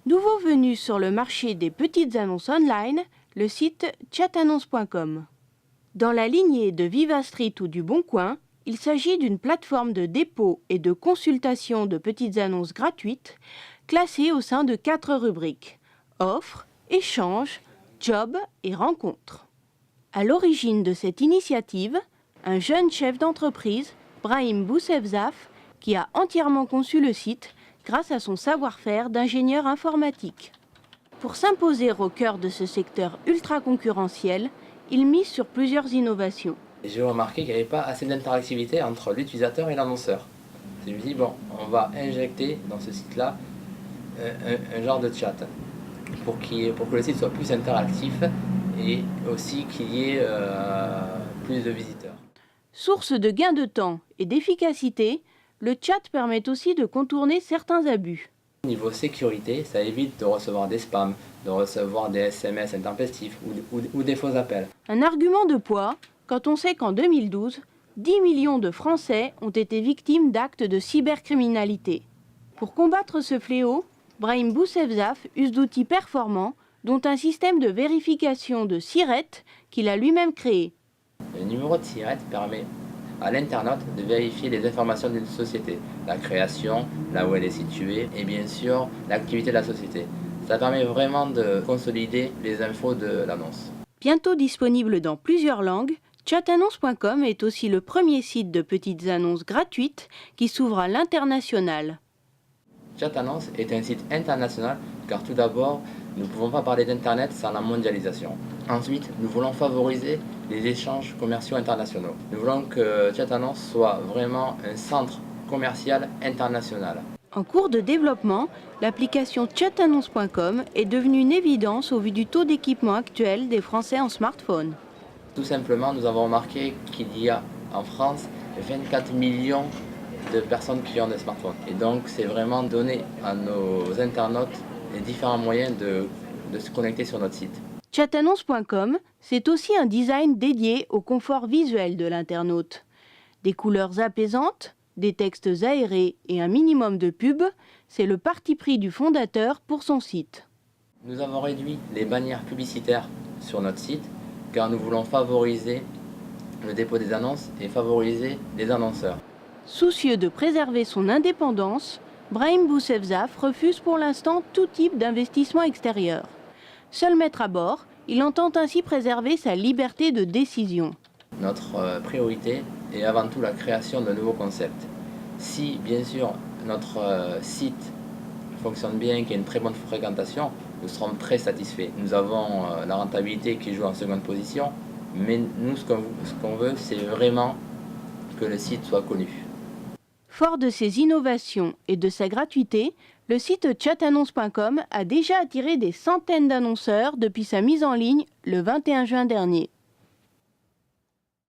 Nouveau venu sur le marché des petites annonces online, le site chatannonce.com. Dans la lignée de VivaStreet ou du Bon Coin, il s'agit d'une plateforme de dépôt et de consultation de petites annonces gratuites classées au sein de 4 rubriques: offres, échanges, jobs et rencontres. À l'origine de cette initiative, un jeune chef d'entreprise, Brahim Boussevzaf, qui a entièrement conçu le site grâce à son savoir-faire d'ingénieur informatique. Pour s'imposer au cœur de ce secteur ultra concurrentiel, il mise sur plusieurs innovations. J'ai remarqué qu'il n'y avait pas assez d'interactivité entre l'utilisateur et l'annonceur. Je me dis, bon, on va injecter dans ce site-là un genre de chat pour que le site soit plus interactif et aussi qu'il y ait plus de visiteurs. Source de gains de temps et d'efficacité, le chat permet aussi de contourner certains abus. Niveau sécurité, ça évite de recevoir des spams, de recevoir des SMS intempestifs ou des faux appels. Un argument de poids quand on sait qu'en 2012, 10 millions de Français ont été victimes d'actes de cybercriminalité. Pour combattre ce fléau, Brahim Boussevzaf use d'outils performants, dont un système de vérification de SIRET qu'il a lui-même créé. Le numéro de SIRET permet à l'internaute de vérifier les informations d'une société, la création, là où elle est située et bien sûr l'activité de la société. Ça permet vraiment de consolider les infos de l'annonce. Bientôt disponible dans plusieurs langues, chatannonce.com est aussi le premier site de petites annonces gratuites qui s'ouvre à l'international. Chatannonce est un site international car tout d'abord, nous ne pouvons pas parler d'Internet sans la mondialisation. Ensuite, nous voulons favoriser les échanges commerciaux internationaux. Nous voulons que Chatannonce soit vraiment un centre commercial international. En cours de développement, l'application chatannonce.com est devenue une évidence au vu du taux d'équipement actuel des Français en smartphone. Tout simplement, nous avons remarqué qu'il y a en France 24 millions de personnes qui ont des smartphones. Et donc, c'est vraiment donner à nos internautes les différents moyens de se connecter sur notre site. Chatannonce.com, c'est aussi un design dédié au confort visuel de l'internaute. Des couleurs apaisantes, des textes aérés et un minimum de pub, c'est le parti pris du fondateur pour son site. Nous avons réduit les bannières publicitaires sur notre site car nous voulons favoriser le dépôt des annonces et favoriser les annonceurs. Soucieux de préserver son indépendance, Brahim Boussevzaf refuse pour l'instant tout type d'investissement extérieur. Seul maître à bord, il entend ainsi préserver sa liberté de décision. Notre priorité est avant tout la création de nouveaux concepts. Si, bien sûr, notre site fonctionne bien, qu'il y a une très bonne fréquentation, nous serons très satisfaits. Nous avons la rentabilité qui joue en seconde position, mais nous, ce qu'on veut, c'est vraiment que le site soit connu. Fort de ses innovations et de sa gratuité, le site chatannonce.com a déjà attiré des centaines d'annonceurs depuis sa mise en ligne le 21 juin dernier.